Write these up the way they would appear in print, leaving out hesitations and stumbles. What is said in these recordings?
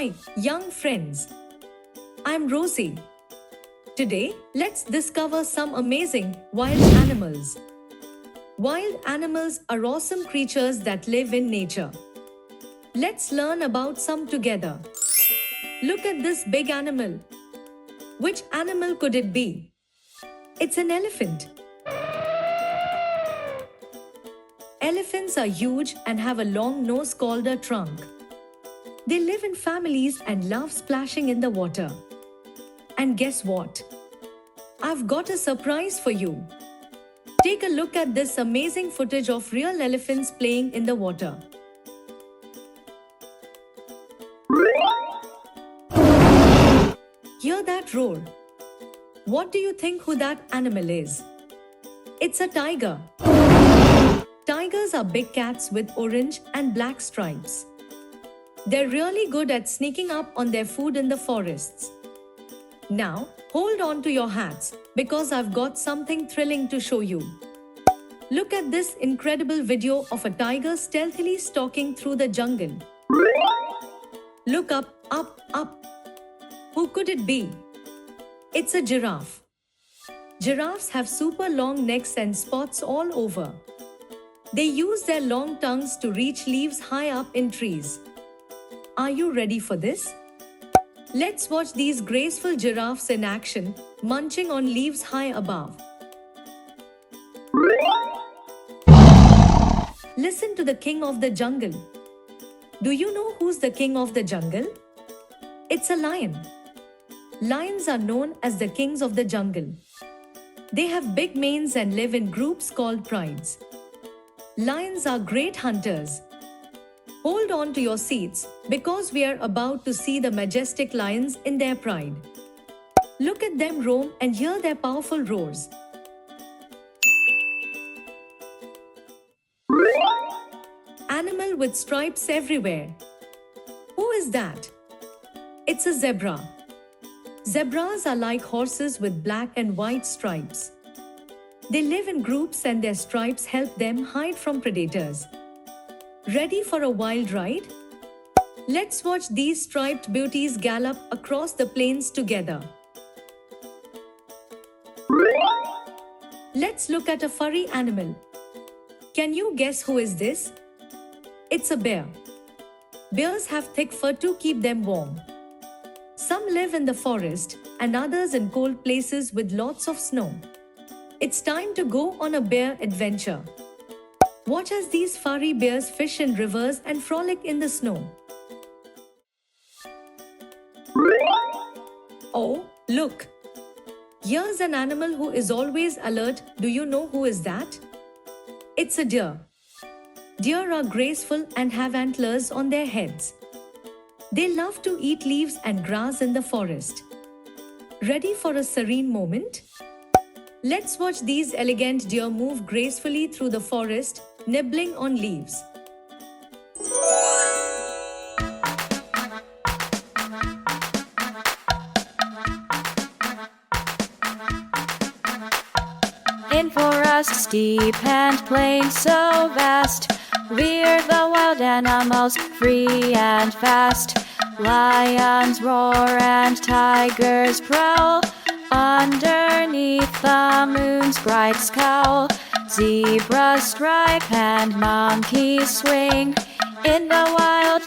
Hi, young friends. I'm Rosie. Today, let's discover some amazing wild animals. Wild animals are awesome creatures that live in nature. Let's learn about some together. Look at this big animal. Which animal could it be? It's an elephant. Elephants are huge and have a long nose called a trunk. They live in families and love splashing in the water. And guess what? I've got a surprise for you. Take a look at this amazing footage of real elephants playing in the water. Hear that roar? What do you think who that animal is? It's a tiger. Tigers are big cats with orange and black stripes. They're really good at sneaking up on their food in the forests. Now, hold on to your hats because I've got something thrilling to show you. Look at this incredible video of a tiger stealthily stalking through the jungle. Look up, up, up. Who could it be? It's a giraffe. Giraffes have super long necks and spots all over. They use their long tongues to reach leaves high up in trees. Are you ready for this? Let's watch these graceful giraffes in action, munching on leaves high above. Listen to the king of the jungle. Do you know who's the king of the jungle? It's a lion. Lions are known as the kings of the jungle. They have big manes and live in groups called prides. Lions are great hunters. Hold on to your seats because we are about to see the majestic lions in their pride. Look at them roam and hear their powerful roars. Animal with stripes everywhere. Who is that? It's a zebra. Zebras are like horses with black and white stripes. They live in groups and their stripes help them hide from predators. Ready for a wild ride? Let's watch these striped beauties gallop across the plains together. Let's look at a furry animal. Can you guess who is this? It's a bear. Bears have thick fur to keep them warm. Some live in the forest and others in cold places with lots of snow. It's time to go on a bear adventure. Watch as these furry bears fish in rivers and frolic in the snow. Oh, look! Here's an animal who is always alert. Do you know who is that? It's a deer. Deer are graceful and have antlers on their heads. They love to eat leaves and grass in the forest. Ready for a serene moment? Let's watch these elegant deer move gracefully through the forest, nibbling on leaves. In forests deep and plains so vast, we're the wild animals, free and fast. Lions roar and tigers prowl underneath the moon's bright scowl. Zebras stripe and monkeys swing. In the wild,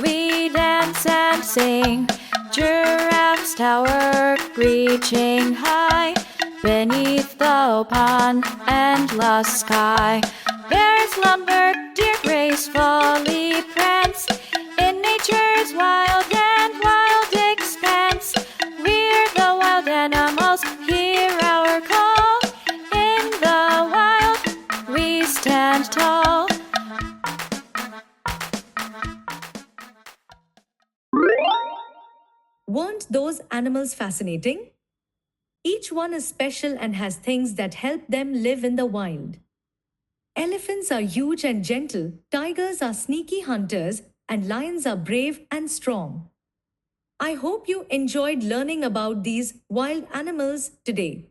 we dance and sing. Giraffes tower, reaching high beneath the open, endless sky. Bears lumber, deer gracefully prance in nature's wild and wild expanse. We're the wild animals, hear our call. In the wild, we stand tall. Weren't those animals fascinating? Each one is special and has things that help them live in the wild. Elephants are huge and gentle, tigers are sneaky hunters, and lions are brave and strong. I hope you enjoyed learning about these wild animals today.